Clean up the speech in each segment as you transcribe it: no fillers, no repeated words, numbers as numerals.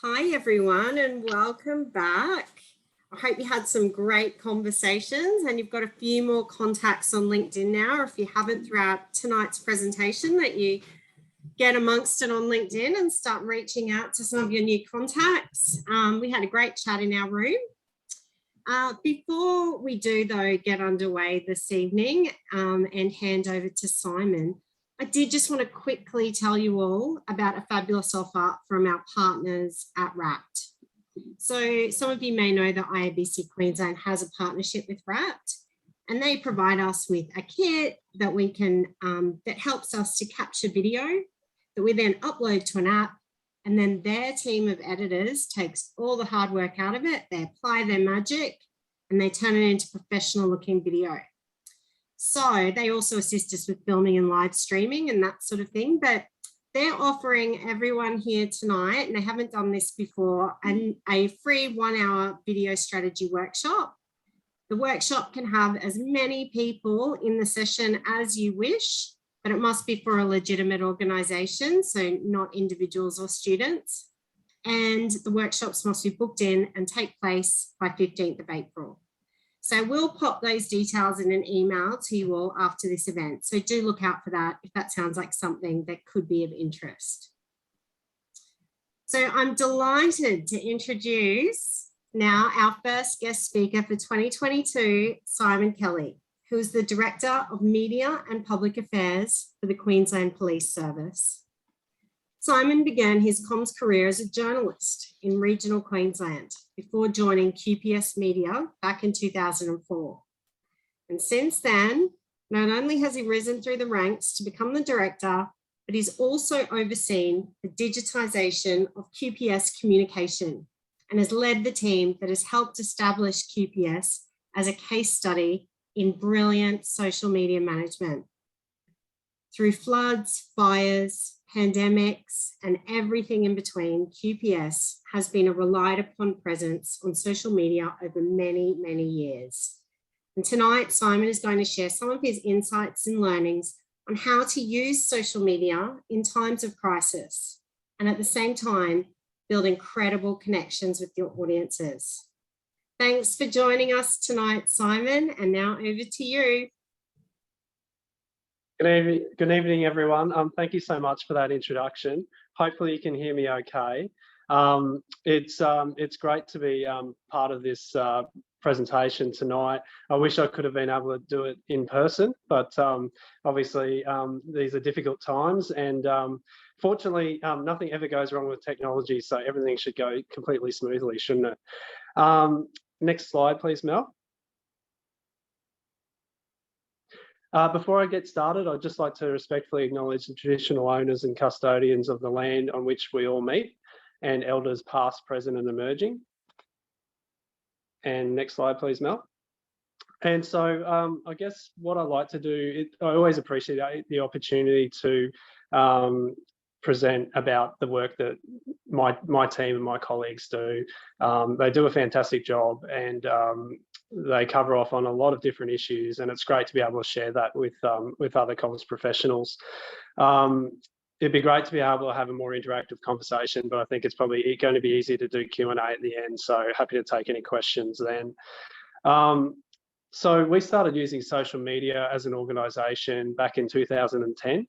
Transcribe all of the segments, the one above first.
Hi, everyone, and welcome back. I hope you had some great conversations and you've got a few more contacts on LinkedIn now. Or if you haven't throughout tonight's presentation, that you get amongst it on LinkedIn and start reaching out to some of your new contacts. We had a great chat in our room. Before we do, though, get underway this evening and hand over to Simon, I did just want to quickly tell you all about a fabulous offer from our partners at RAPT. So some of you may know that IABC Queensland has a partnership with RAPT, and they provide us with a kit that we can that helps us to capture video that we then upload to an app, and then their team of editors takes all the hard work out of it. They apply their magic and they turn it into professional looking video. So they also assist us with filming and live streaming and that sort of thing. But they're offering everyone here tonight, and they haven't done this before, a free 1 hour video strategy workshop. The workshop can have as many people in the session as you wish, but it must be for a legitimate organisation, so not individuals or students. And the workshops must be booked in and take place by 15th of April. So we'll pop those details in an email to you all after this event. So do look out for that if that sounds like something that could be of interest. So I'm delighted to introduce now our first guest speaker for 2022, Simon Kelly, who is the Director of Media and Public Affairs for the Queensland Police Service. Simon began his comms career as a journalist in regional Queensland before joining QPS Media back in 2004. And since then, not only has he risen through the ranks to become the director, but he's also overseen the digitisation of QPS communication and has led the team that has helped establish QPS as a case study in brilliant social media management. Through floods, fires, pandemics, and everything in between, QPS has been a relied upon presence on social media over many, many years. And tonight, Simon is going to share some of his insights and learnings on how to use social media in times of crisis, and at the same time, build incredible connections with your audiences. Thanks for joining us tonight, Simon, and now over to you. Good evening, everyone. Thank you so much for that introduction. Hopefully you can hear me okay. It's great to be part of this presentation tonight. I wish I could have been able to do it in person, but obviously these are difficult times, and fortunately nothing ever goes wrong with technology, so everything should go completely smoothly, shouldn't it? Next slide, please, Mel. Before I get started, I'd just like to respectfully acknowledge the traditional owners and custodians of the land on which we all meet, and elders past, present and emerging. And next slide, please, Mel. And so I guess what I like to do, I always appreciate the opportunity to present about the work that my team and my colleagues do. They do a fantastic job, and they cover off on a lot of different issues, and it's great to be able to share that with other comms professionals. It'd be great to be able to have a more interactive conversation, but I think it's probably going to be easy to do Q&A at the end, so happy to take any questions then. So we started using social media as an organisation back in 2010,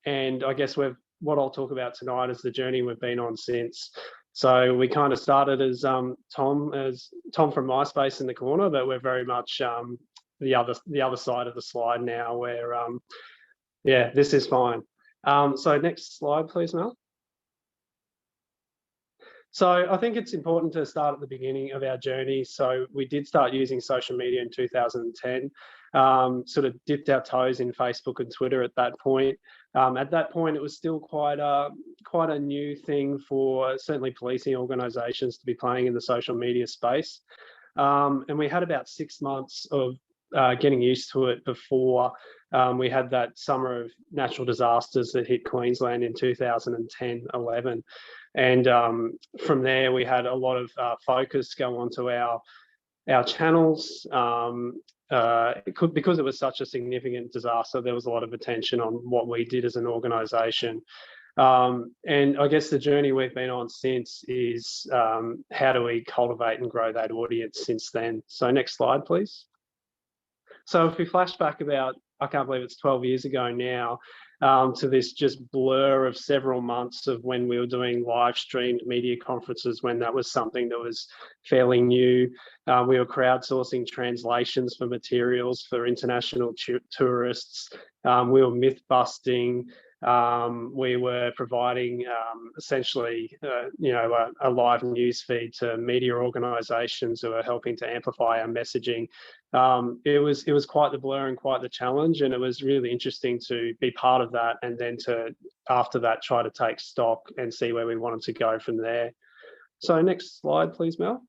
and I guess what I'll talk about tonight is the journey we've been on since. So we kind of started as Tom from MySpace in the corner, but we're very much the other side of the slide now, where yeah, this is fine. So next slide, please, Mel. So I think it's important to start at the beginning of our journey. So we did start using social media in 2010, sort of dipped our toes in Facebook and Twitter at that point. At that point, it was still quite a new thing for certainly policing organisations to be playing in the social media space. And we had about 6 months of getting used to it before we had that summer of natural disasters that hit Queensland in 2010-11. And from there, we had a lot of focus go onto our channels. Because it was such a significant disaster, there was a lot of attention on what we did as an organisation. And I guess the journey we've been on since is how do we cultivate and grow that audience since then? So next slide, please. So if we flash back about, I can't believe it's 12 years ago now, to this just blur of several months of when we were doing live streamed media conferences, when that was something that was fairly new. We were crowdsourcing translations for materials for international tourists. We were myth busting. We were providing essentially, a live news feed to media organisations who are helping to amplify our messaging. It was quite the blur and quite the challenge, and it was really interesting to be part of that, and then to, after that, try to take stock and see where we wanted to go from there. So next slide, please, Mel.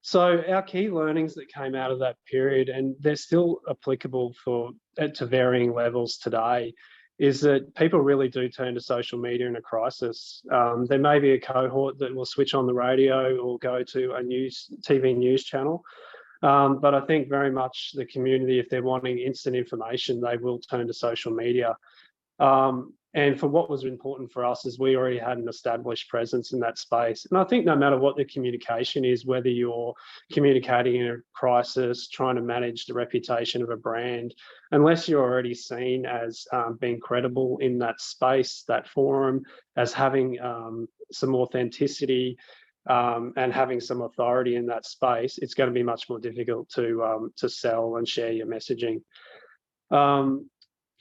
So our key learnings that came out of that period, and they're still applicable to varying levels today, is that people really do turn to social media in a crisis. There may be a cohort that will switch on the radio or go to a TV news channel. But I think very much the community, if they're wanting instant information, they will turn to social media. And for what was important for us is we already had an established presence in that space. And I think no matter what the communication is, whether you're communicating in a crisis, trying to manage the reputation of a brand, unless you're already seen as being credible in that space, that forum, as having some authenticity and having some authority in that space, it's going to be much more difficult to sell and share your messaging.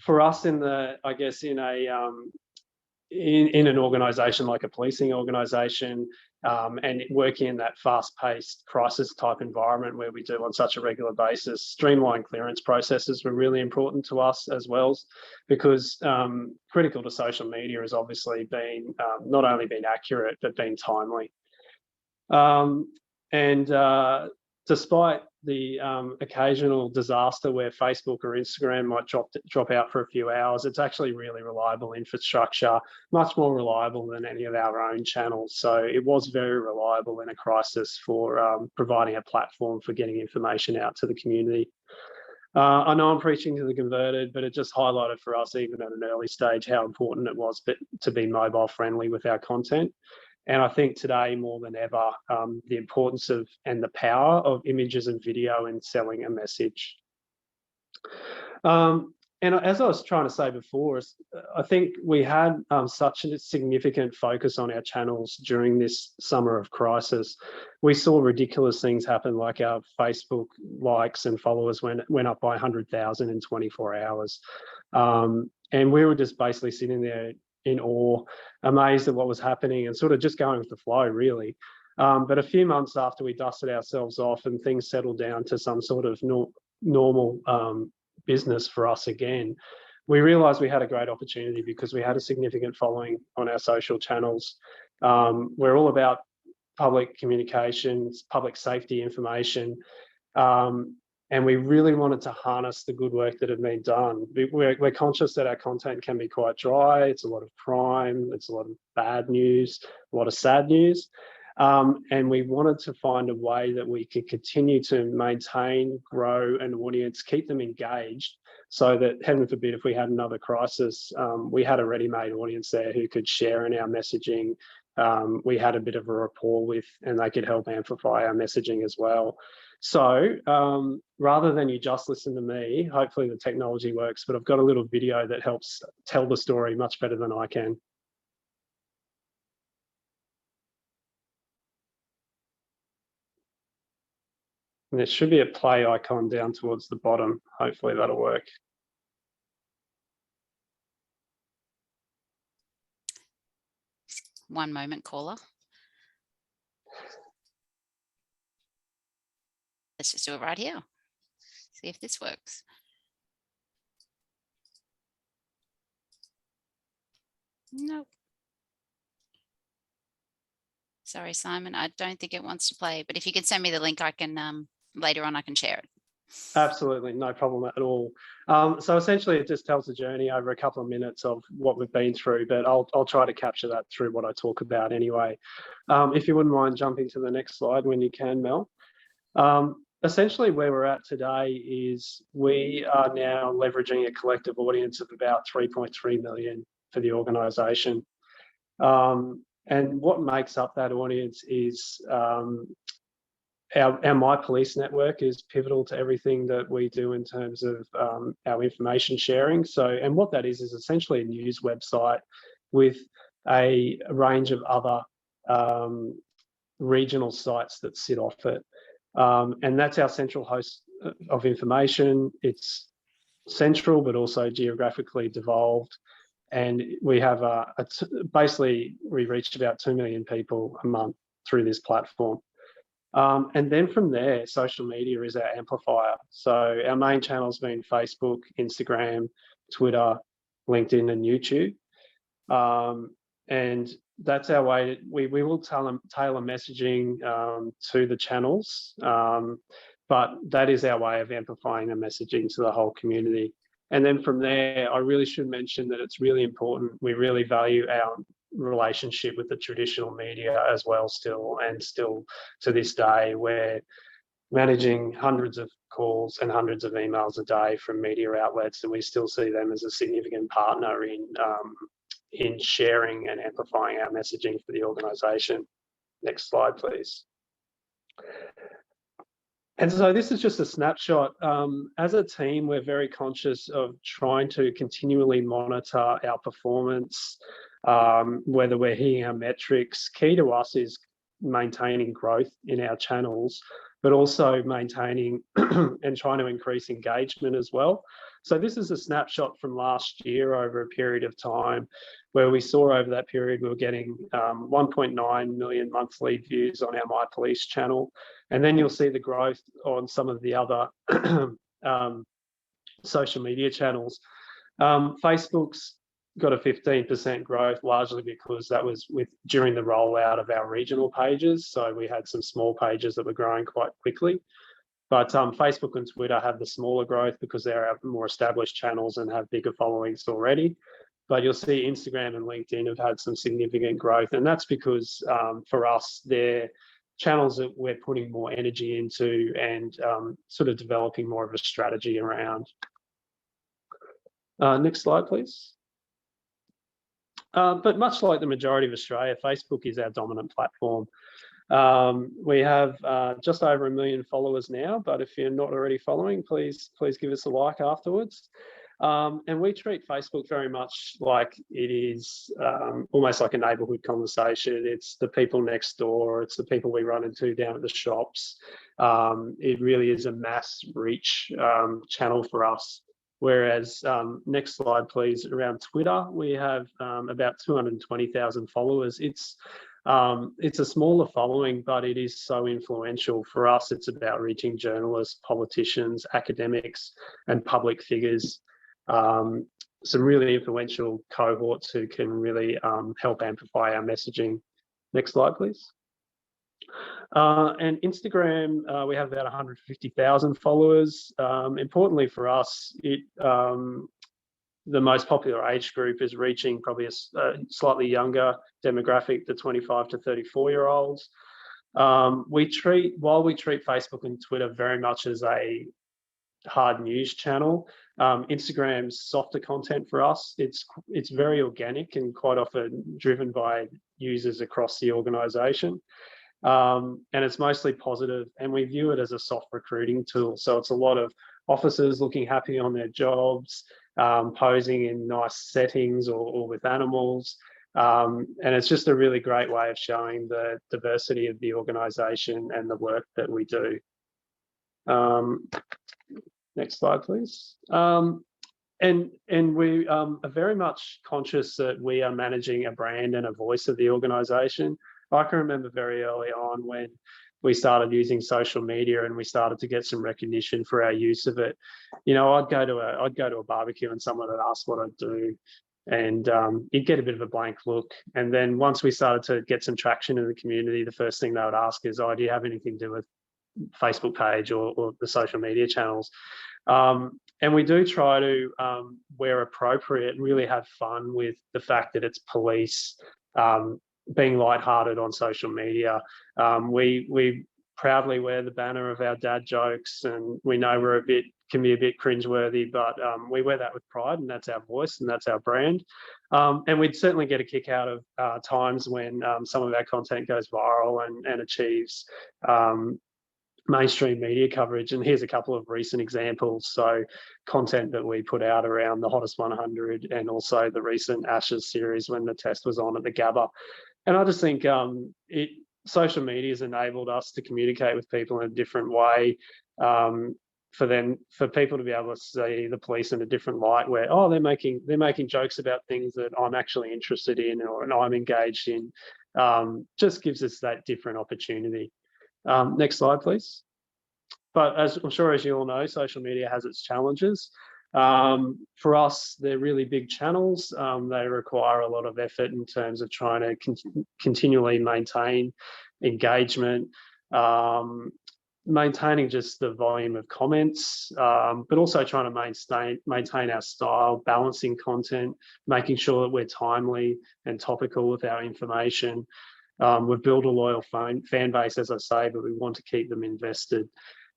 For us in an organisation like a policing organisation, and working in that fast-paced crisis type environment where we do on such a regular basis, streamlined clearance processes were really important to us as well, because critical to social media has obviously been not only been accurate but been timely. Despite the occasional disaster where Facebook or Instagram might drop out for a few hours, it's actually really reliable infrastructure, much more reliable than any of our own channels. So it was very reliable in a crisis for providing a platform for getting information out to the community. I know I'm preaching to the converted, but it just highlighted for us, even at an early stage, how important it was to be mobile friendly with our content. And I think today more than ever, the importance of and the power of images and video in selling a message. And as I was trying to say before, I think we had such a significant focus on our channels during this summer of crisis. We saw ridiculous things happen, like our Facebook likes and followers went up by 100,000 in 24 hours. And we were just basically sitting there in awe, amazed at what was happening and sort of just going with the flow, really. But a few months after we dusted ourselves off and things settled down to some sort of normal business for us again, we realised we had a great opportunity because we had a significant following on our social channels. We're all about public communications, public safety information, and we really wanted to harness the good work that had been done. We're conscious that our content can be quite dry. It's a lot of crime, it's a lot of bad news, a lot of sad news. And we wanted to find a way that we could continue to maintain, grow an audience, keep them engaged, so that, heaven forbid, if we had another crisis, we had a ready-made audience there who could share in our messaging. We had a bit of a rapport with, and they could help amplify our messaging as well. So rather than you just listen to me, hopefully the technology works, but I've got a little video that helps tell the story much better than I can. And there should be a play icon down towards the bottom. Hopefully that'll work. One moment, caller. Let's just do it right here. See if this works. Nope. Sorry, Simon, I don't think it wants to play, but if you can send me the link, I can later on I can share it. Absolutely, no problem at all. So essentially it just tells the journey over a couple of minutes of what we've been through, but I'll try to capture that through what I talk about anyway. If you wouldn't mind jumping to the next slide when you can, Mel. essentially where we're at today is we are now leveraging a collective audience of about 3.3 million for the organisation. And what makes up that audience is our My Police network is pivotal to everything that we do in terms of our information sharing. So, and what that is essentially a news website with a range of other regional sites that sit off it. And that's our central host of information. It's central, but also geographically devolved. And we have basically, we reach about 2 million people a month through this platform. And then from there, social media is our amplifier. So our main channels being Facebook, Instagram, Twitter, LinkedIn, and YouTube. And that's our way. We will tailor messaging to the channels, but that is our way of amplifying the messaging to the whole community. And then from there, I really should mention that it's really important. We really value our relationship with the traditional media as well still to this day. We're managing hundreds of calls and hundreds of emails a day from media outlets, and we still see them as a significant partner in sharing and amplifying our messaging for the organisation. Next slide, please. And so this is just a snapshot. As a team, we're very conscious of trying to continually monitor our performance, whether we're hitting our metrics. Key to us is maintaining growth in our channels, but also maintaining and trying to increase engagement as well. So this is a snapshot from last year over a period of time where we saw over that period we were getting 1.9 million monthly views on our My Police channel. And then you'll see the growth on some of the other social media channels. Facebook's got a 15% growth, largely because that was during the rollout of our regional pages. So we had some small pages that were growing quite quickly. But Facebook and Twitter have the smaller growth because they're our more established channels and have bigger followings already. But you'll see Instagram and LinkedIn have had some significant growth. And that's because for us, they're channels that we're putting more energy into and sort of developing more of a strategy around. Next slide, please. But much like the majority of Australia, Facebook is our dominant platform. We have just over 1 million followers now, but if you're not already following, please give us a like afterwards. And we treat Facebook very much like it is almost like a neighbourhood conversation. It's the people next door. It's the people we run into down at the shops. It really is a mass reach channel for us. Whereas, next slide, please, around Twitter, we have about 220,000 followers. It's a smaller following, but it is so influential. For us, it's about reaching journalists, politicians, academics, and public figures. Some really influential cohorts who can really help amplify our messaging. Next slide, please. And Instagram, we have about 150,000 followers. Importantly for us, the most popular age group is reaching probably a slightly younger demographic, the 25 to 34-year-olds. While we treat Facebook and Twitter very much as a hard news channel, Instagram's softer content for us. It's very organic and quite often driven by users across the organisation. And it's mostly positive, and we view it as a soft recruiting tool. So it's a lot of officers looking happy on their jobs, posing in nice settings or with animals. And it's just a really great way of showing the diversity of the organisation and the work that we do. Next slide, please. And we are very much conscious that we are managing a brand and a voice of the organisation. I can remember very early on when we started using social media and we started to get some recognition for our use of it. You know, I'd go to a barbecue and someone would ask what I'd do, and you'd get a bit of a blank look. And then once we started to get some traction in the community, the first thing they would ask is, "Oh, do you have anything to do with Facebook page or the social media channels?" And we do try to, where appropriate, really have fun with the fact that it's police, being lighthearted on social media. We proudly wear the banner of our dad jokes, and we know can be a bit cringeworthy, but we wear that with pride, and that's our voice and that's our brand. And we'd certainly get a kick out of times when some of our content goes viral and achieves mainstream media coverage. And here's a couple of recent examples. So content that we put out around the Hottest 100 and also the recent Ashes series when the test was on at the Gabba. And I just think social media has enabled us to communicate with people in a different way. For people to be able to see the police in a different light, where they're making jokes about things that I'm actually interested in or I'm engaged in, just gives us that different opportunity. Next slide, please. But as I'm sure, as you all know, social media has its challenges. For us, they're really big channels. They require a lot of effort in terms of trying to continually maintain engagement, maintaining just the volume of comments, but also trying to maintain our style, balancing content, making sure that we're timely and topical with our information. We've built a loyal fan base, as I say, but we want to keep them invested.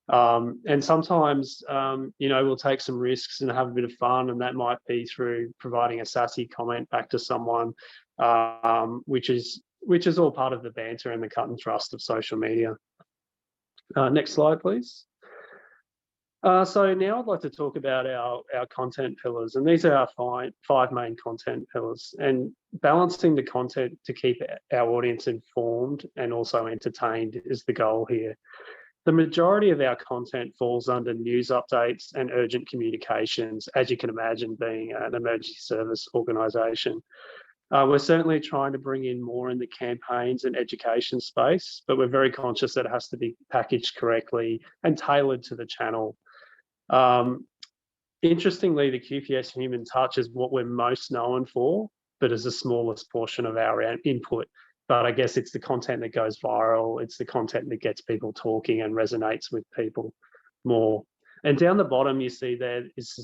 And sometimes, we'll take some risks and have a bit of fun, and that might be through providing a sassy comment back to someone, which is all part of the banter and the cut and thrust of social media. Next slide, please. So now I'd like to talk about our content pillars, and these are our five main content pillars, and balancing the content to keep our audience informed and also entertained is the goal here. The majority of our content falls under news updates and urgent communications, as you can imagine, being an emergency service organisation. We're certainly trying to bring in more in the campaigns and education space, but we're very conscious that it has to be packaged correctly and tailored to the channel. Interestingly, the QPS Human Touch is what we're most known for, but is the smallest portion of our input. But I guess it's the content that goes viral. It's the content that gets people talking and resonates with people more. And down the bottom, you see there is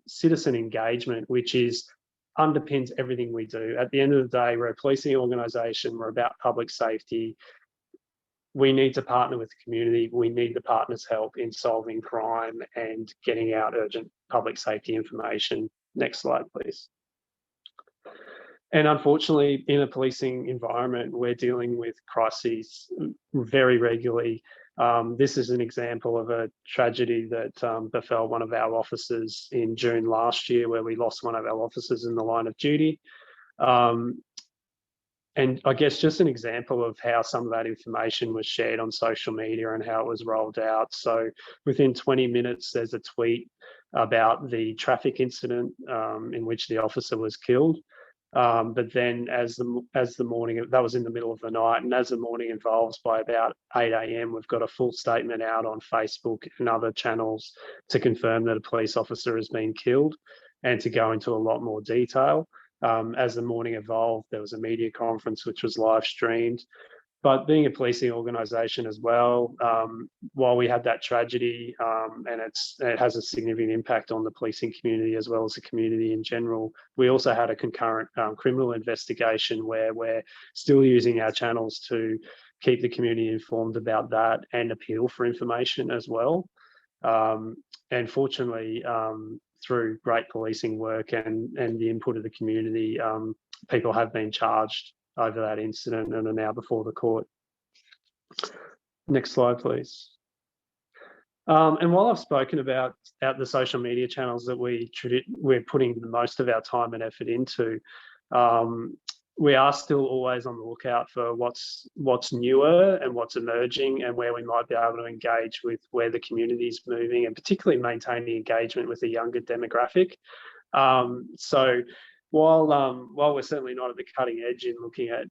citizen engagement, which underpins everything we do. At the end of the day, we're a policing organisation. We're about public safety. We need to partner with the community. We need the partners' help in solving crime and getting out urgent public safety information. Next slide, please. And unfortunately, in a policing environment, we're dealing with crises very regularly. This is an example of a tragedy that befell one of our officers in June last year, where we lost one of our officers in the line of duty. And I guess just an example of how some of that information was shared on social media and how it was rolled out. So within 20 minutes, there's a tweet about the traffic incident in which the officer was killed. But then as the morning, that was in the middle of the night, and as the morning evolves, by about 8 a.m, we've got a full statement out on Facebook and other channels to confirm that a police officer has been killed and to go into a lot more detail. As the morning evolved, there was a media conference which was live streamed. But being a policing organisation as well, while we had that tragedy and it has a significant impact on the policing community as well as the community in general, we also had a concurrent criminal investigation where we're still using our channels to keep the community informed about that and appeal for information as well. And fortunately, through great policing work and the input of the community, people have been charged over that incident and are now before the court. Next slide, please. And while I've spoken about the social media channels that we're putting the most of our time and effort into, we are still always on the lookout for what's newer and what's emerging and where we might be able to engage with where the community is moving, and particularly maintaining engagement with a younger demographic. So while we're certainly not at the cutting edge in looking at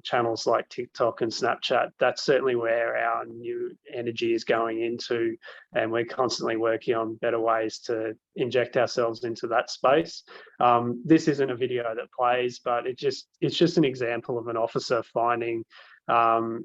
channels like TikTok and Snapchat, that's certainly where our new energy is going into, and we're constantly working on better ways to inject ourselves into that space. This isn't a video that plays, but it's just an example of an officer finding an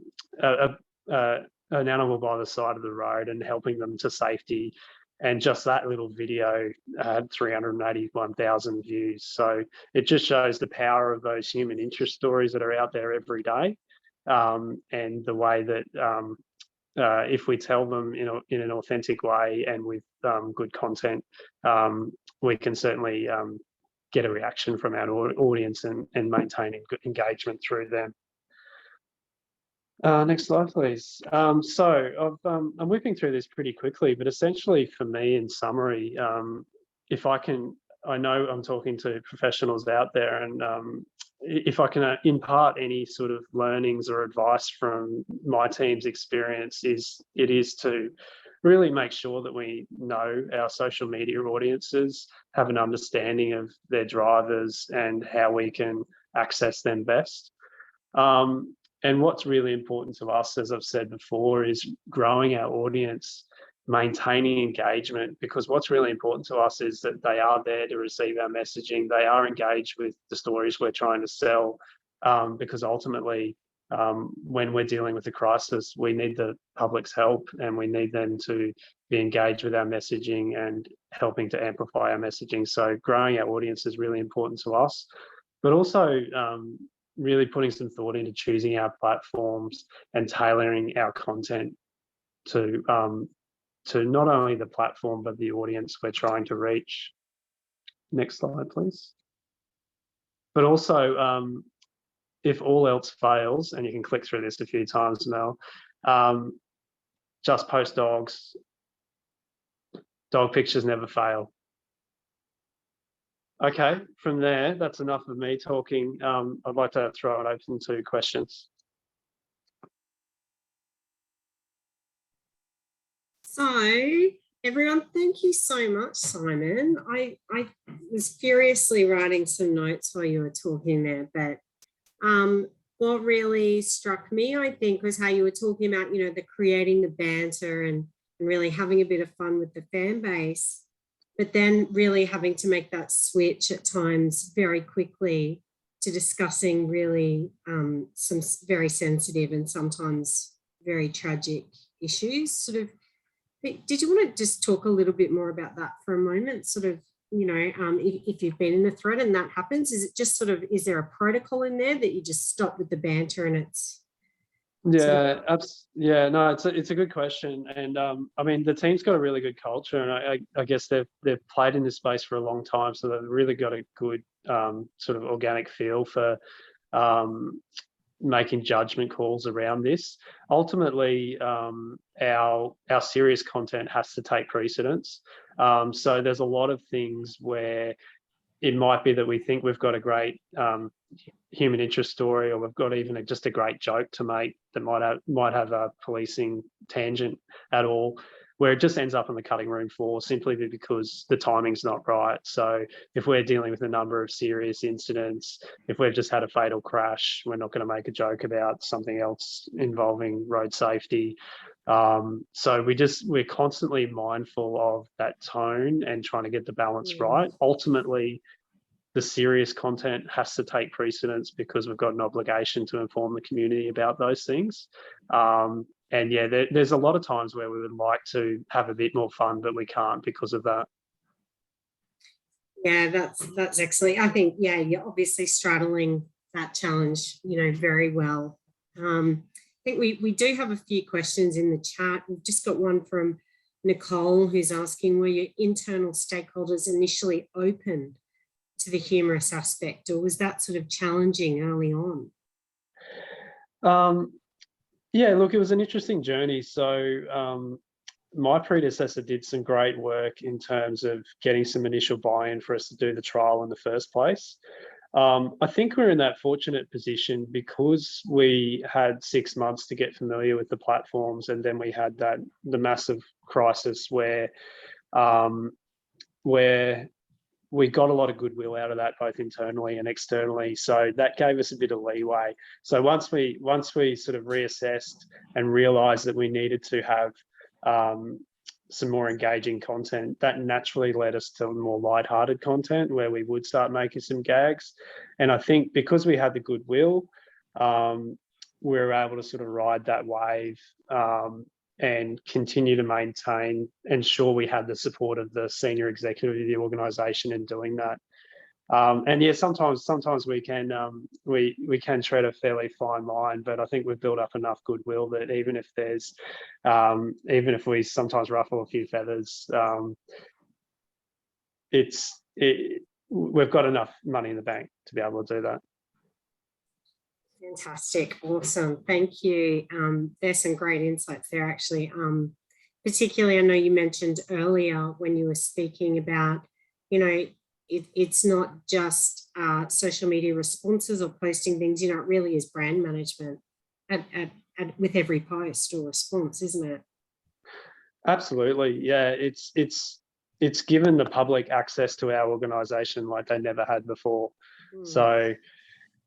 animal by the side of the road and helping them to safety. And just that little video had 381,000 views. So it just shows the power of those human interest stories that are out there every day, and the way that if we tell them in an authentic way and with good content, we can certainly get a reaction from our audience and maintain good engagement through them. Next slide, please. So I'm whipping through this pretty quickly, but essentially for me, in summary, if I can, I know I'm talking to professionals out there, and if I can impart any sort of learnings or advice from my team's experience, it is to really make sure that we know our social media audiences, have an understanding of their drivers and how we can access them best. And what's really important to us, as I've said before, is growing our audience, maintaining engagement, because what's really important to us is that they are there to receive our messaging. They are engaged with the stories we're trying to sell, because ultimately, when we're dealing with a crisis, we need the public's help, and we need them to be engaged with our messaging and helping to amplify our messaging. So growing our audience is really important to us, but also really putting some thought into choosing our platforms and tailoring our content to not only the platform, but the audience we're trying to reach. Next slide, please. But also, if all else fails, and you can click through this a few times, Mel, just post dogs. Dog pictures never fail. Okay, from there, that's enough of me talking. I'd like to throw it open to questions. So everyone, thank you so much, Simon. I was furiously writing some notes while you were talking there, but what really struck me, I think, was how you were talking about, the creating the banter and really having a bit of fun with the fan base, but then really having to make that switch at times very quickly to discussing really some very sensitive and sometimes very tragic issues. Sort of, did you want to just talk a little bit more about that for a moment? Sort of, if you've been in a thread and that happens, is it just sort of, is there a protocol in there that you just stop with the banter and it's? Yeah, no, it's a good question, and I mean, the team's got a really good culture, and I guess they've played in this space for a long time, so they've really got a good sort of organic feel for making judgment calls around this. Ultimately, our serious content has to take precedence. So there's a lot of things where it might be that we think we've got a great human interest story, or we've got even just a great joke to make that might have a policing tangent at all, where it just ends up on the cutting room floor simply because the timing's not right. So if we're dealing with a number of serious incidents, if we've just had a fatal crash, we're not going to make a joke about something else involving road safety. So we're constantly mindful of that tone and trying to get the balance right. Ultimately, the serious content has to take precedence because we've got an obligation to inform the community about those things. And yeah, there's a lot of times where we would like to have a bit more fun, but we can't because of that. Yeah, that's excellent. I think, yeah, you're obviously straddling that challenge, very well. I think we do have a few questions in the chat. We've just got one from Nicole, who's asking, were your internal stakeholders initially open to the humorous aspect, or was that sort of challenging early on? Yeah, look, it was an interesting journey. So my predecessor did some great work in terms of getting some initial buy-in for us to do the trial in the first place. I think we're in that fortunate position because we had 6 months to get familiar with the platforms, and then we had the massive crisis where we got a lot of goodwill out of that, both internally and externally. So that gave us a bit of leeway. So once we sort of reassessed and realized that we needed to have some more engaging content, that naturally led us to more lighthearted content where we would start making some gags. And I think because we had the goodwill, we were able to sort of ride that wave and continue to maintain, ensure we had the support of the senior executive of the organisation in doing that. And yeah, sometimes we can we can tread a fairly fine line, but I think we've built up enough goodwill that even if there's even if we sometimes ruffle a few feathers, we've got enough money in the bank to be able to do that. Fantastic. Awesome. Thank you. There's some great insights there, actually. Particularly, I know you mentioned earlier when you were speaking about, you know, it's not just social media responses or posting things, you know, it really is brand management with every post or response, isn't it? Absolutely. Yeah, it's given the public access to our organisation like they never had before. So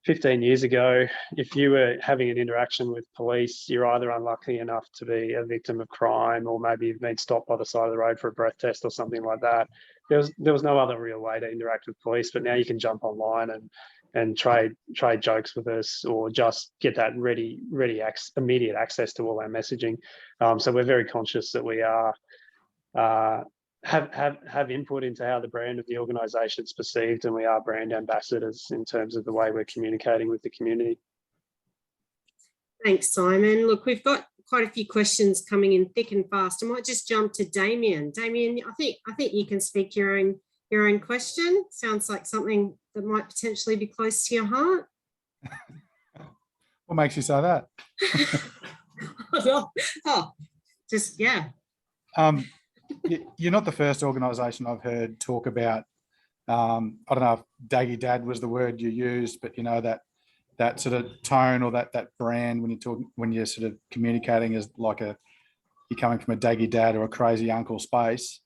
15 years ago, if you were having an interaction with police, you're either unlucky enough to be a victim of crime, or maybe you've been stopped by the side of the road for a breath test or something like that. There was no other real way to interact with police, but now you can jump online and trade jokes with us, or just get that immediate access to all our messaging. So we're very conscious that we are have input into how the brand of the organisation is perceived, and we are brand ambassadors in terms of the way we're communicating with the community. Thanks, Simon. Look, we've got quite a few questions coming in thick and fast. I might just jump to Damien. Damien, I think you can speak your own question. Sounds like something that might potentially be close to your heart. What makes you say that? Just yeah. You're not the first organisation I've heard talk about. I don't know if Daggy Dad was the word you used, but you know, that sort of tone or that brand when you're sort of communicating as like you're coming from a Daggy Dad or a crazy uncle space.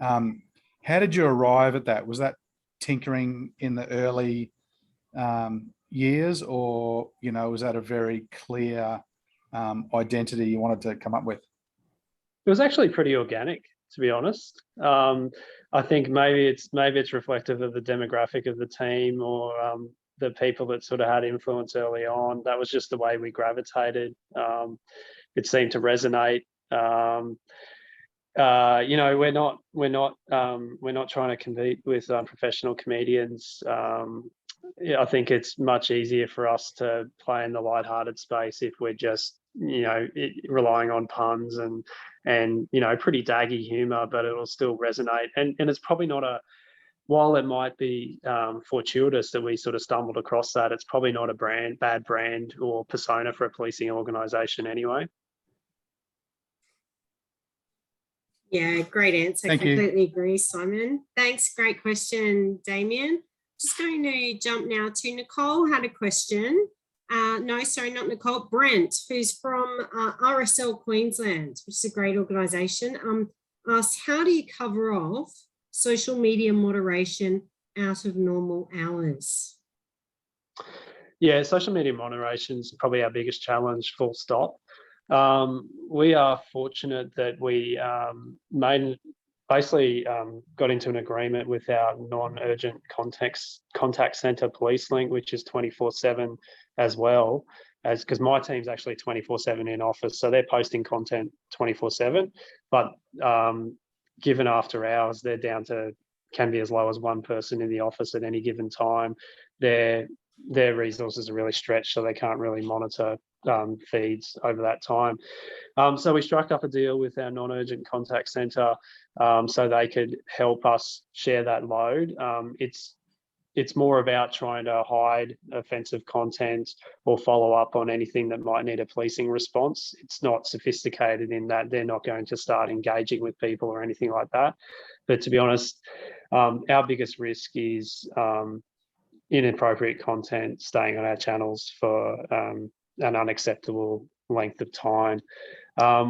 How did you arrive at that? Was that tinkering in the early years, or you know, was that a very clear identity you wanted to come up with? It was actually pretty organic, to be honest. I think maybe it's reflective of the demographic of the team, or the people that sort of had influence early on. That was just the way we gravitated. It seemed to resonate. You know, we're not trying to compete with professional comedians. Yeah, I think it's much easier for us to play in the lighthearted space if we're just, you know, relying on puns and you know, pretty daggy humor, but it'll still resonate. And it's probably not while it might be fortuitous that we sort of stumbled across that, it's probably not a bad brand or persona for a policing organisation anyway. Yeah, great answer. Thank you. Completely agree, Simon. Thanks. Great question, Damien. Just going to jump now to Nicole. Had a question. No, sorry, not Nicole. Brent, who's from RSL Queensland, which is a great organisation, asked, how do you cover off social media moderation out of normal hours? Yeah, social media moderation is probably our biggest challenge, full stop. We are fortunate that we got into an agreement with our non-urgent contact centre police link, which is 24/7 as well, as because my team's actually 24/7 in office, so they're posting content 24/7. But given after hours, they're down to, can be as low as one person in the office at any given time. Their resources are really stretched, so they can't really monitor feeds over that time. So we struck up a deal with our non-urgent contact centre so they could help us share that load. It's more about trying to hide offensive content or follow up on anything that might need a policing response. It's not sophisticated in that they're not going to start engaging with people or anything like that. But to be honest, our biggest risk is inappropriate content staying on our channels for an unacceptable length of time.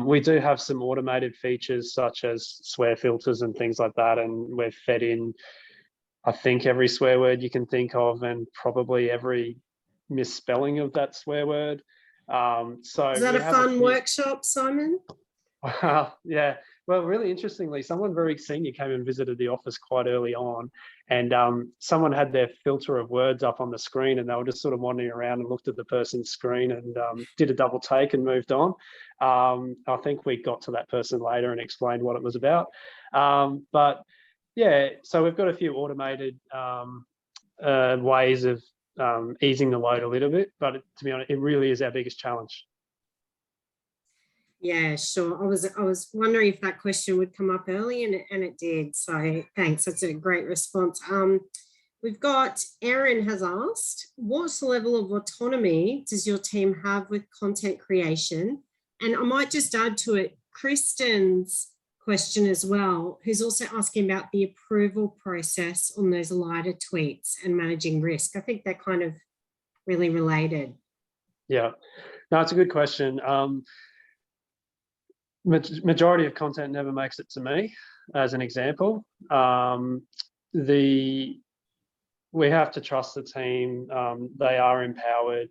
We do have some automated features such as swear filters and things like that, and we've fed in, I think, every swear word you can think of and probably every misspelling of that swear word. So is that a fun workshop, Simon? Yeah. Well, really interestingly, someone very senior came and visited the office quite early on, and someone had their filter of words up on the screen, and they were just sort of wandering around and looked at the person's screen and did a double take and moved on. I think we got to that person later and explained what it was about. But yeah, so we've got a few automated ways of easing the load a little bit, but to be honest, it really is our biggest challenge. Yeah, sure. I was wondering if that question would come up early, and it did. So thanks. That's a great response. We've got Erin has asked, what level of autonomy does your team have with content creation? And I might just add to it Kristen's question as well, who's also asking about the approval process on those lighter tweets and managing risk. I think they're kind of really related. Yeah, no, it's a good question. Majority of content never makes it to me, as an example. We have to trust the team. They are empowered.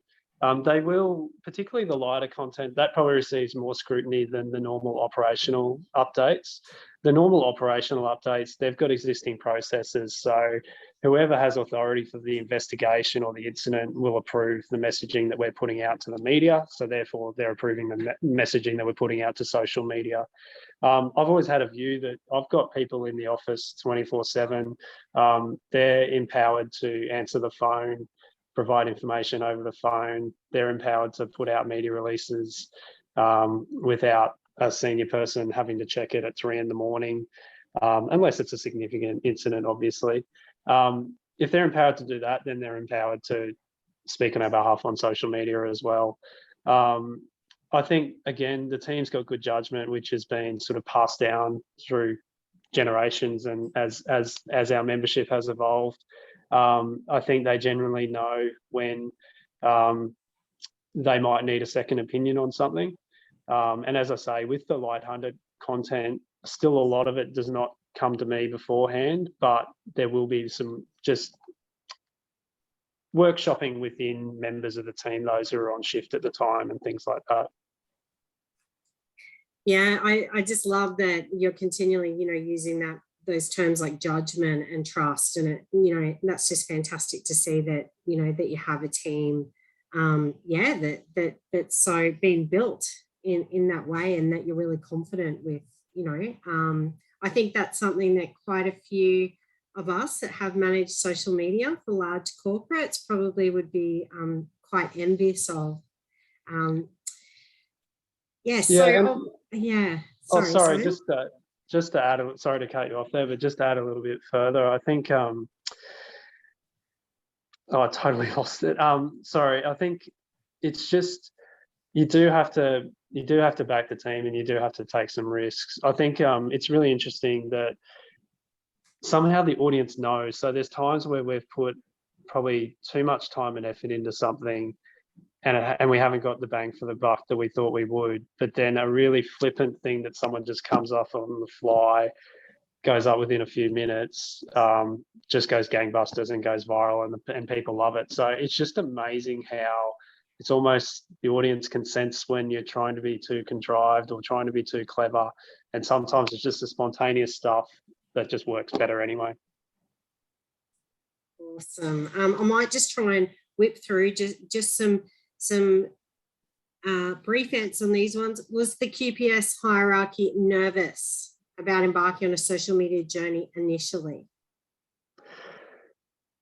They will, particularly the lighter content, that probably receives more scrutiny than the normal operational updates. The normal operational updates, they've got existing processes. So whoever has authority for the investigation or the incident will approve the messaging that we're putting out to the media. So therefore, they're approving the messaging that we're putting out to social media. I've always had a view that I've got people in the office 24/7. They're empowered to answer the phone, provide information over the phone. They're empowered to put out media releases without a senior person having to check it at 3 a.m, unless it's a significant incident, obviously. If they're empowered to do that, then they're empowered to speak on our behalf on social media as well. I think, again, the team's got good judgment, which has been sort of passed down through generations, and as our membership has evolved, I think they generally know when they might need a second opinion on something. And as I say, with the light-hearted content, still a lot of it does not come to me beforehand, but there will be some just workshopping within members of the team, those who are on shift at the time and things like that. Yeah, I just love that you're continually, using those terms like judgment and trust, and it, that's just fantastic to see that, that you have a team, that's so being built in that way, and that you're really confident with, I think that's something that quite a few of us that have managed social media for large corporates probably would be quite envious of. Sorry, just to add, sorry to cut you off there, but just to add a little bit further, I think, I totally lost it. Sorry, I think it's just, you do have to back the team, and you do have to take some risks. I think it's really interesting that somehow the audience knows. So there's times where we've put probably too much time and effort into something, and we haven't got the bang for the buck that we thought we would. But then a really flippant thing that someone just comes off on the fly, goes up within a few minutes, just goes gangbusters and goes viral, and people love it. So it's just amazing how it's almost the audience can sense when you're trying to be too contrived or trying to be too clever. And sometimes it's just the spontaneous stuff that just works better anyway. Awesome. I might just try and whip through just some brief answers on these ones. Was the QPS hierarchy nervous about embarking on a social media journey initially?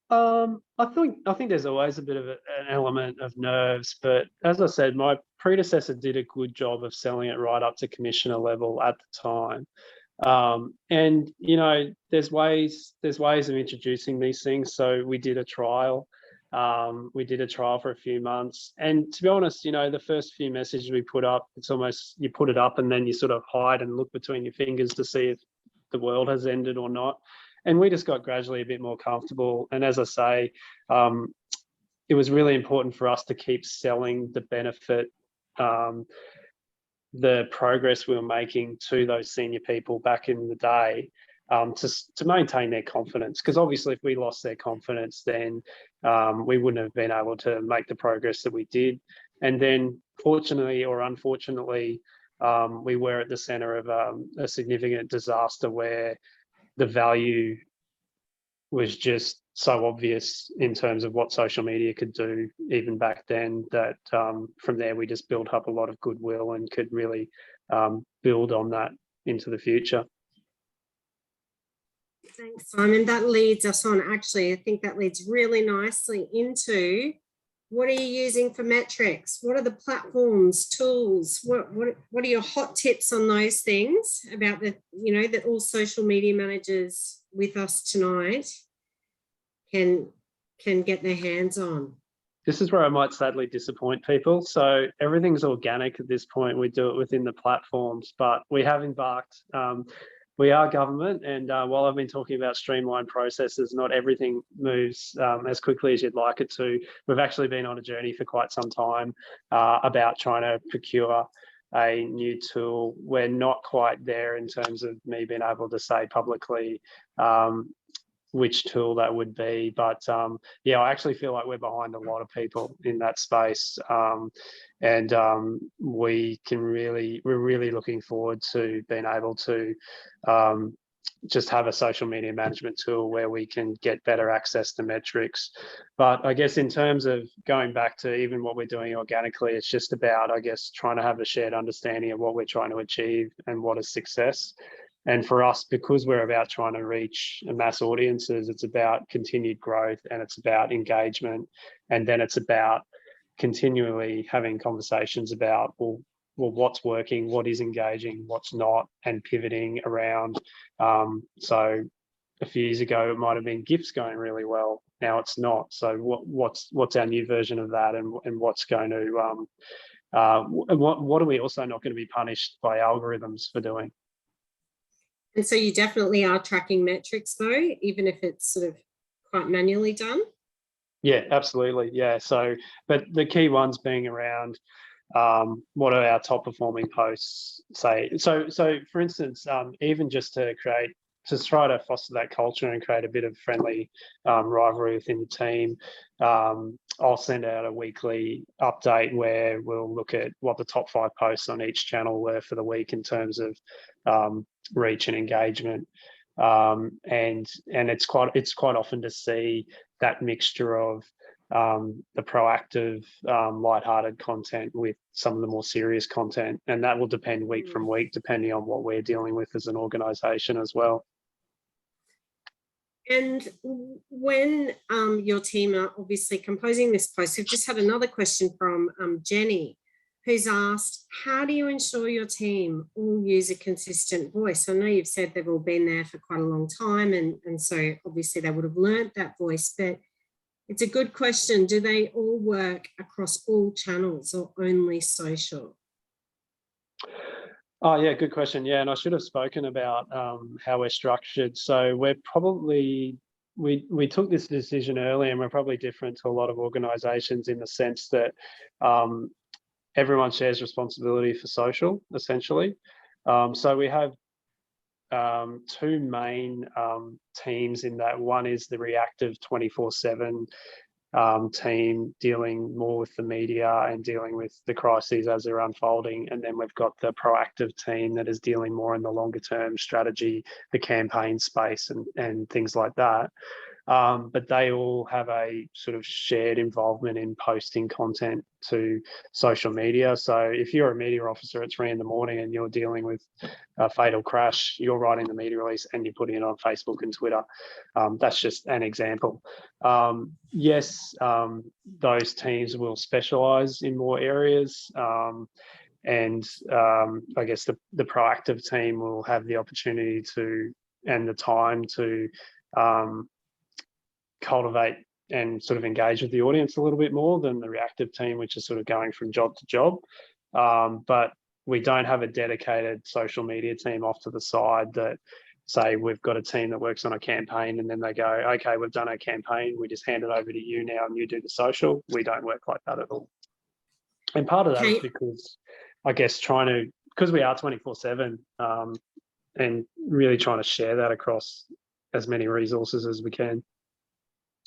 I think there's always a bit of an element of nerves, but as I said, my predecessor did a good job of selling it right up to commissioner level at the time. And there's ways of introducing these things. So we did a trial. We did a trial for a few months, and to be honest, the first few messages we put up, it's almost, you put it up and then you sort of hide and look between your fingers to see if the world has ended or not. And we just got gradually a bit more comfortable. And as I say, it was really important for us to keep selling the benefit, the progress we were making to those senior people back in the day, to maintain their confidence. Because obviously, if we lost their confidence, then we wouldn't have been able to make the progress that we did. And then, fortunately or unfortunately, we were at the centre of a significant disaster where the value was just so obvious in terms of what social media could do even back then, that from there we just built up a lot of goodwill and could really build on that into the future. Thanks, Simon. That leads us on. Actually, I think that leads really nicely into what are you using for metrics? What are the platforms, tools? What are your hot tips on those things about that all social media managers with us tonight can get their hands on? This is where I might sadly disappoint people. So everything's organic at this point. We do it within the platforms, but we have embarked. We are government, and while I've been talking about streamlined processes, not everything moves as quickly as you'd like it to. We've actually been on a journey for quite some time about trying to procure a new tool. We're not quite there in terms of me being able to say publicly which tool that would be, but yeah, I actually feel like we're behind a lot of people in that space, and we're really looking forward to being able to just have a social media management tool where we can get better access to metrics. But I guess in terms of going back to even what we're doing organically, it's just about, I guess, trying to have a shared understanding of what we're trying to achieve and what is success. And for us, because we're about trying to reach mass audiences, it's about continued growth, and it's about engagement. And then it's about continually having conversations about, well, what's working, what is engaging, what's not, and pivoting around. So a few years ago, it might have been GIFs going really well. Now it's not. So what's our new version of that, and what's going to, what are we also not going to be punished by algorithms for doing? And so you definitely are tracking metrics though, even if it's sort of quite manually done? Yeah, absolutely. Yeah. So, but the key ones being around what are our top performing posts say. So for instance, even just to try to foster that culture and create a bit of friendly rivalry within the team, I'll send out a weekly update where we'll look at what the top 5 posts on each channel were for the week in terms of reach and engagement. And it's quite often to see that mixture of the proactive, lighthearted content with some of the more serious content, and that will depend week from week, depending on what we're dealing with as an organisation as well. And when your team are obviously composing this post, we've just had another question from Jenny, who's asked, how do you ensure your team all use a consistent voice? I know you've said they've all been there for quite a long time, and so obviously they would have learnt that voice, but it's a good question. Do they all work across all channels or only social? Oh yeah, good question. Yeah, and I should have spoken about how we're structured. So we're probably, we took this decision early, and we're probably different to a lot of organisations in the sense that everyone shares responsibility for social, essentially. So we have 2 main teams in that. One is the reactive 24/7 team dealing more with the media and dealing with the crises as they're unfolding. And then we've got the proactive team that is dealing more in the longer term strategy, the campaign space and things like that. But they all have a sort of shared involvement in posting content to social media. So if you're a media officer at 3 a.m. and you're dealing with a fatal crash, you're writing the media release and you're putting it on Facebook and Twitter. That's just an example. Yes, those teams will specialize in more areas. And I guess the proactive team will have the opportunity to, and the time to, cultivate and sort of engage with the audience a little bit more than the reactive team, which is sort of going from job to job. But we don't have a dedicated social media team off to the side that say we've got a team that works on a campaign and then they go, okay, we've done our campaign, we just hand it over to you now and you do the social. We don't work like that at all. And part of that is because I guess because we are 24/7 and really trying to share that across as many resources as we can.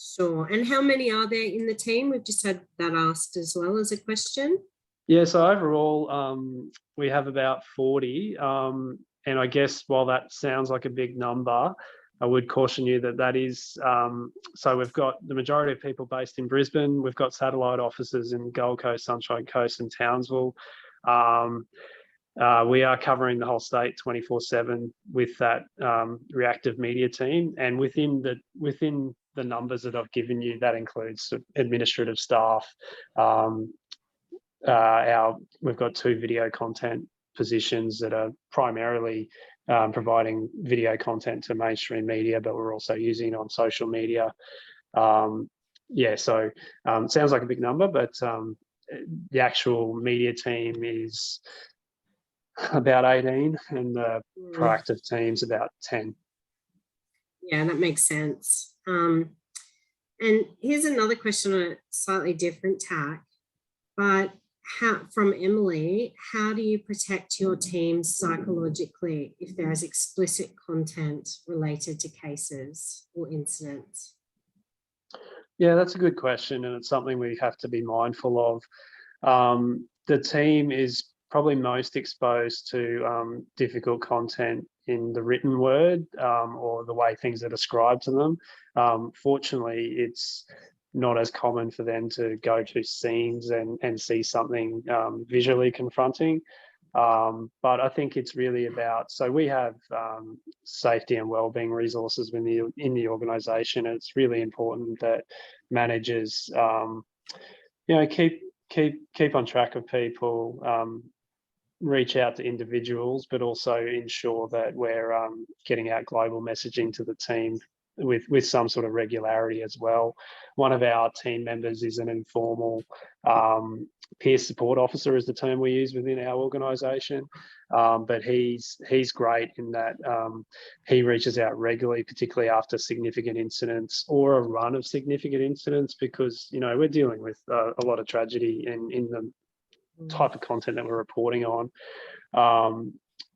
Sure. And how many are there in the team? We've just had that asked as well as a question. Yeah, so overall, we have about 40. And I guess while that sounds like a big number, I would caution you that is, so we've got the majority of people based in Brisbane. We've got satellite offices in Gold Coast, Sunshine Coast and Townsville. We are covering the whole state 24/7 with that reactive media team, and within the numbers that I've given you, that includes administrative staff. We've got 2 video content positions that are primarily providing video content to mainstream media, but we're also using it on social media. Yeah, so it sounds like a big number, but the actual media team is about 18 and the proactive team's about 10. Yeah, that makes sense. And here's another question on a slightly different tack, but from Emily, how do you protect your team psychologically if there is explicit content related to cases or incidents? Yeah, that's a good question, and it's something we have to be mindful of. The team is probably most exposed to difficult content in the written word or the way things are described to them. Fortunately, it's not as common for them to go to scenes and see something visually confronting. But I think it's really about, so we have safety and wellbeing resources in the organisation. It's really important that managers, keep on track of people, reach out to individuals, but also ensure that we're getting out global messaging to the team with some sort of regularity as well. One of our team members is an informal peer support officer, is the term we use within our organisation, but he's great in that he reaches out regularly, particularly after significant incidents or a run of significant incidents, because we're dealing with a lot of tragedy in the type of content that we're reporting on,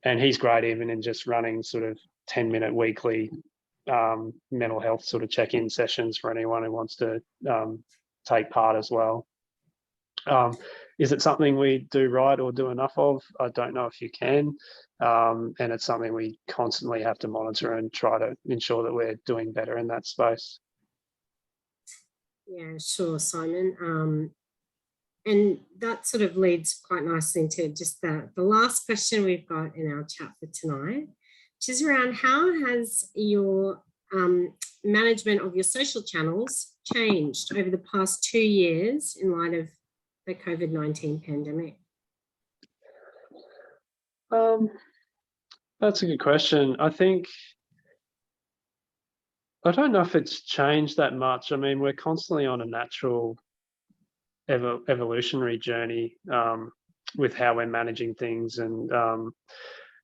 and he's great even in just running sort of 10-minute weekly mental health sort of check-in sessions for anyone who wants to take part as well. Is it something we do right or do enough of? I don't know if you can, and it's something we constantly have to monitor and try to ensure that we're doing better in that space. Yeah, sure, Simon. And that sort of leads quite nicely into just the last question we've got in our chat for tonight, which is around how has your management of your social channels changed over the past 2 years in light of the COVID-19 pandemic? That's a good question. I don't know if it's changed that much. I mean, we're constantly on a natural evolutionary journey with how we're managing things, and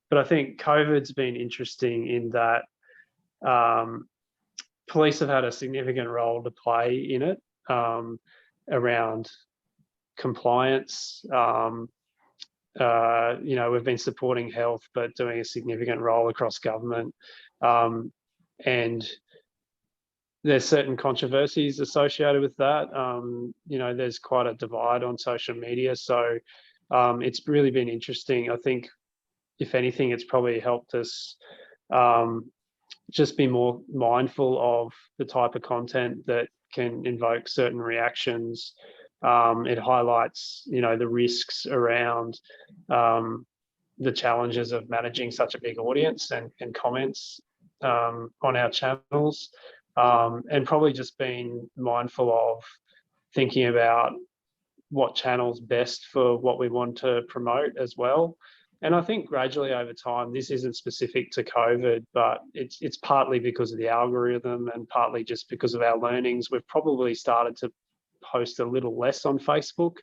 but I think COVID's been interesting in that police have had a significant role to play in it around compliance. We've been supporting health, but doing a significant role across government, and there's certain controversies associated with that. There's quite a divide on social media, so it's really been interesting. I think, if anything, it's probably helped us just be more mindful of the type of content that can invoke certain reactions. It highlights, the risks around the challenges of managing such a big audience and comments on our channels, and probably just being mindful of thinking about what channel's best for what we want to promote as well. And I think gradually over time, this isn't specific to COVID, but it's partly because of the algorithm and partly just because of our learnings. We've probably started to post a little less on Facebook.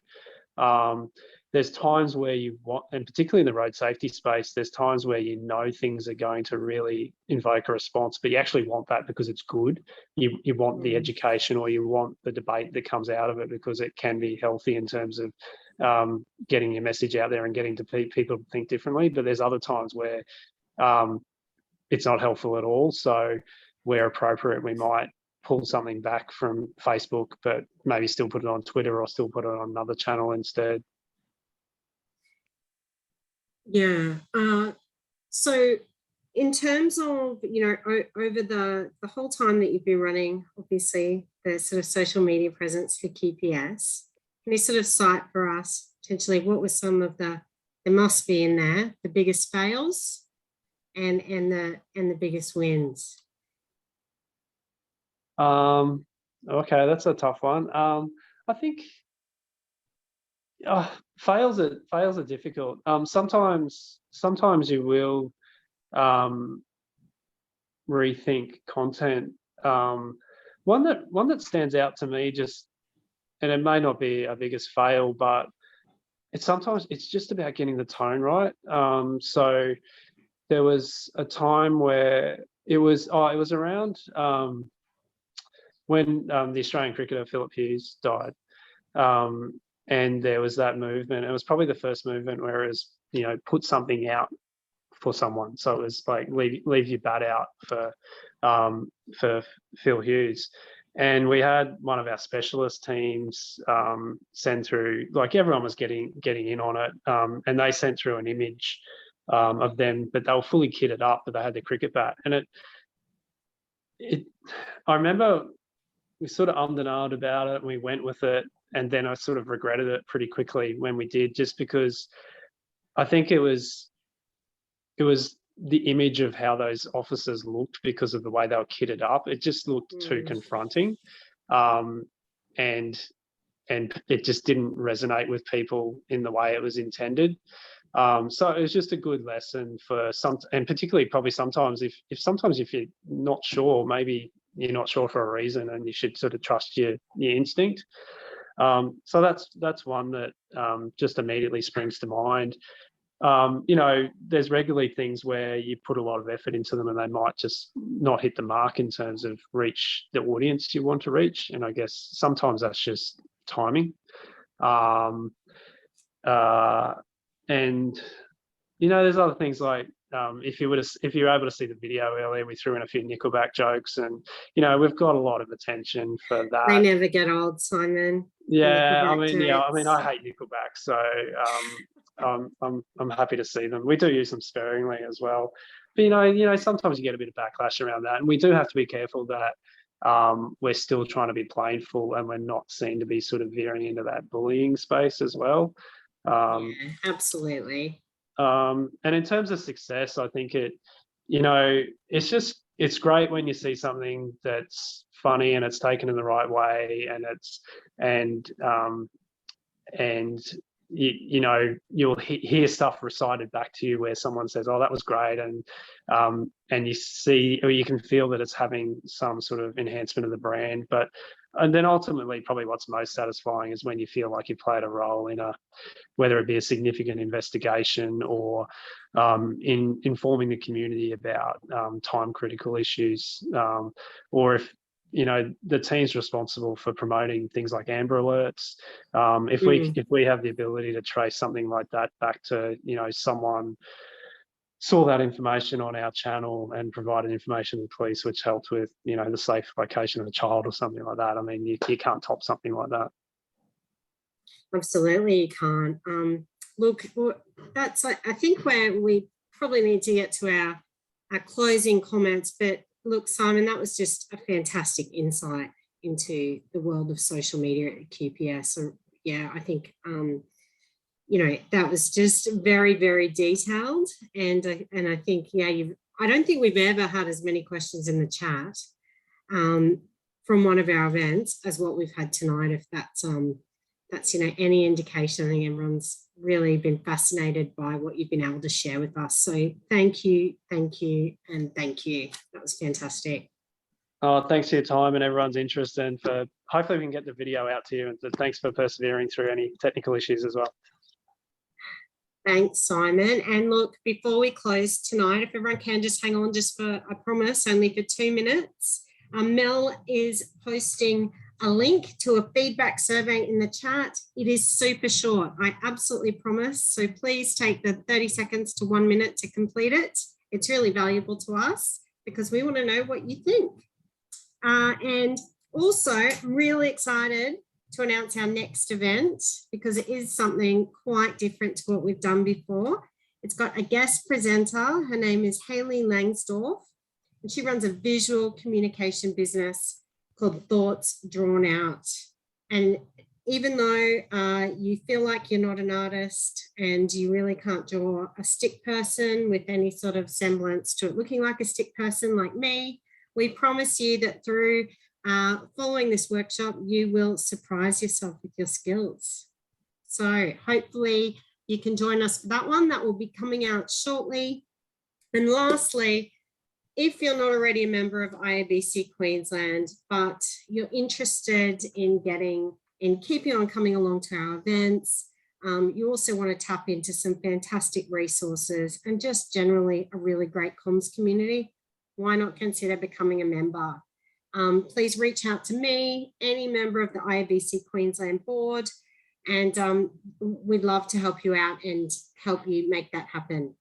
There's times where you want, and particularly in the road safety space, there's times where things are going to really invoke a response, but you actually want that because it's good. You want the education, or you want the debate that comes out of it, because it can be healthy in terms of getting your message out there and getting to people to think differently. But there's other times where it's not helpful at all. So where appropriate, we might pull something back from Facebook, but maybe still put it on Twitter or still put it on another channel instead. Yeah. So in terms of, over the whole time that you've been running, obviously, the sort of social media presence for QPS, can you sort of cite for us potentially what were some of the There must be in there the biggest fails and the biggest wins. Okay, that's a tough one. I think fails are difficult. Sometimes you will rethink content. One that stands out to me, just, and it may not be a biggest fail, but it's just about getting the tone right. So there was a time where it was around when the Australian cricketer Philip Hughes died. And there was that movement. It was probably the first movement where it was, put something out for someone. So it was like leave your bat out for Phil Hughes. And we had one of our specialist teams send through, like everyone was getting in on it, and they sent through an image of them, but they were fully kitted up, but they had the cricket bat. And I remember we sort of ummed and ahed about it, and we went with it, and then I sort of regretted it pretty quickly when we did, just because I think it was the image of how those officers looked because of the way they were kitted up. It just looked too confronting, and it just didn't resonate with people in the way it was intended. So it was just a good lesson for some, and particularly probably sometimes if you're not sure, maybe you're not sure for a reason, and you should sort of trust your instinct. So that's one that just immediately springs to mind. There's regularly things where you put a lot of effort into them and they might just not hit the mark in terms of reach the audience you want to reach. And I guess sometimes that's just timing. And there's other things like if you were able to see the video earlier, we threw in a few Nickelback jokes, and we've got a lot of attention for that. They never get old, Simon. Yeah, I mean, I hate Nickelback, so I'm happy to see them. We do use them sparingly as well, but sometimes you get a bit of backlash around that, and we do have to be careful that we're still trying to be playful and we're not seen to be sort of veering into that bullying space as well. Yeah, absolutely. And in terms of success, I think it's great when you see something that's funny and it's taken in the right way, and you'll hear stuff recited back to you where someone says, "Oh, that was great," and you see, or you can feel that it's having some sort of enhancement of the brand. And then ultimately, probably what's most satisfying is when you feel like you played a role in whether it be a significant investigation or in informing the community about time critical issues, or if the team's responsible for promoting things like Amber Alerts. If we have the ability to trace something like that back to someone saw that information on our channel and provided information to the police, which helped with the safe location of the child or something like that. I mean, you can't top something like that. Absolutely, you can't. Look, that's, I think, where we probably need to get to our closing comments. But look, Simon, that was just a fantastic insight into the world of social media at QPS. So yeah, I think that was just very, very detailed, and I think I don't think we've ever had as many questions in the chat from one of our events as what we've had tonight. If that's any indication, I think everyone's really been fascinated by what you've been able to share with us. So thank you, and thank you. That was fantastic. Oh, thanks for your time and everyone's interest, and hopefully we can get the video out to you. And thanks for persevering through any technical issues as well. Thanks, Simon. And look, before we close tonight, if everyone can just hang on just for, I promise, only for 2 minutes. Mel is posting a link to a feedback survey in the chat. It is super short, I absolutely promise. So please take the 30 seconds to 1 minute to complete it. It's really valuable to us because we want to know what you think. And also, I'm really excited to announce our next event because it is something quite different to what we've done before. It's got a guest presenter. Her name is Hayley Langsdorff, and she runs a visual communication business called Thoughts Drawn Out. And even though you feel like you're not an artist and you really can't draw a stick person with any sort of semblance to it looking like a stick person like me, we promise you that through following this workshop, you will surprise yourself with your skills. So hopefully you can join us for that one. That will be coming out shortly. And lastly, if you're not already a member of IABC Queensland, but you're interested in keeping on coming along to our events, you also want to tap into some fantastic resources and just generally a really great comms community, why not consider becoming a member? Please reach out to me, any member of the IABC Queensland board, and we'd love to help you out and help you make that happen.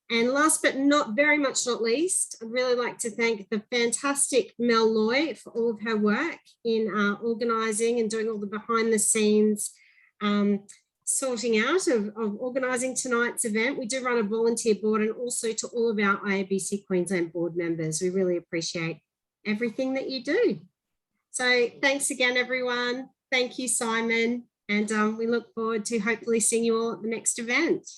And last but not very much not least, I'd really like to thank the fantastic Mel Loy for all of her work in organising and doing all the behind the scenes sorting out of organising tonight's event. We do run a volunteer board, and also to all of our IABC Queensland board members. We really appreciate everything that you do. So thanks again, everyone. Thank you, Simon. And we look forward to hopefully seeing you all at the next event.